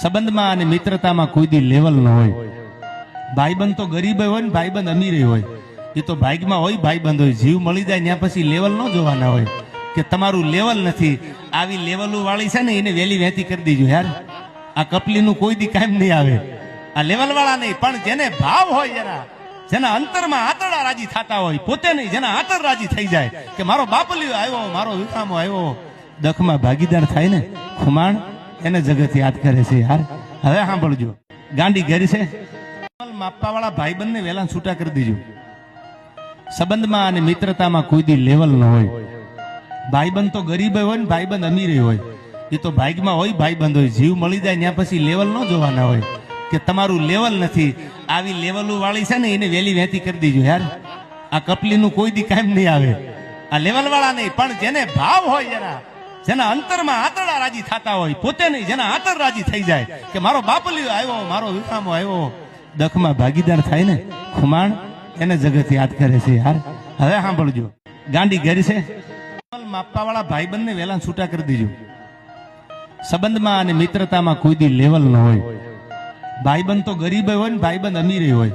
સંબંધમાં અને મિત્રતામાં કોઈ દી લેવલ ન હોય. ભાઈબંધ તો ગરીબ હોય ને ભાઈબંધ અમીર હોય, એ તો ભાગ્યમાં હોય. ભાઈબંધ હોય, જીવ મળી જાય ત્યાં પછી લેવલ ન જોવાના હોય કે તમારું લેવલ નથી. આવી લેવલો વાળી છે ને એને વેલી વહેતી કરી દીજો યાર. આ કપલીનું કોઈ દી કાયમ નહીં આવે. આ લેવલ વાળા નહીં, પણ જેને ભાવ હોય, જરા જેના અંતરમાં આતરડા રાજી થતા હોય, પોતે નહીં, જેના આતર રાજી થઈ જાય કે મારો બાપલીઓ આવ્યો, મારો વિકામો આવ્યો, દખમાં ભાગીદાર થાય ને ખુમાણ, એને જગત યાદ કરે છે યાર. હવે સાંભળજો, ગાંડી ઘેરી છે, માપવા વાળા ભાઈબંધને વેલા છૂટા કરી દીજો. સંબંધમાં અને મિત્રતામાં કોઈ દી લેવલ ન હોય. ભાઈબંધ તો ગરીબ હોય ને ભાઈબંધ અમીર હોય, એ તો ભાગ્યમાં હોય. ભાઈબંધ હોય, જીવ મળી જાય ત્યાં પછી લેવલ ન જોવાના હોય કે તમારું લેવલ નથી. આવી લેવલો વાળી છે ને એને વેલી વહેતી કરી દીજો યાર. આ કપલીનું કોઈ દી કાયમ નહીં આવે. આ લેવલ વાળા નહીં, પણ જેને ભાવ હોય, જરા જેના અંતરમાં આતરડા રાજી થતા હોય, પોતે નહીં, જેના આતર રાજી થઈ જાય કે મારો બાપલીઓ આવ્યો, મારો વિકામો આવ્યો, દખમાં ભાગીદાર થાય ને ખુમાણ, એને જગત યાદ કરે છે યાર. હવે સાંભળજો, ગાંડી ઘેરી છે, માપવા વાળા ભાઈબંધને વેલા છૂટા કરી દીજો. સંબંધમાં અને મિત્રતામાં કોઈ દી લેવલ ન હોય. ભાઈબંધ તો ગરીબ હોય ને ભાઈબંધ અમીર હોય,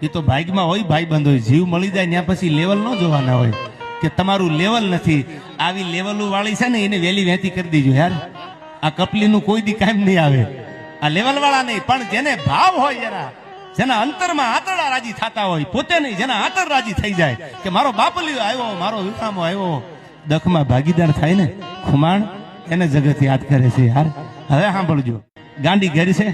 એ તો ભાગ્યમાં હોય. ભાઈબંધ હોય, જીવ મળી જાય ત્યાં પછી લેવલ ન જોવાના હોય કે તમારું લેવલ નથી. આવી લેવલો વાળી છે ને એને વેલી વહેતી કરી દીજો યાર. આ કપલીનું કોઈ દી કાયમ નહીં આવે. આ લેવલ વાળા નહીં, પણ જેને ભાવ હોય, જરા જેના અંતરમાં આતરડા રાજી થતા હોય, પોતે નહીં, જેના આતર રાજી થઈ જાય કે મારો બાપલીઓ આવ્યો, મારો વિકામો આવ્યો, દખમાં ભાગીદાર થાય ને ખુમાણ, એને જગત યાદ કરે છે યાર. હવે સાંભળજો, ગાંડી ઘેરી છે,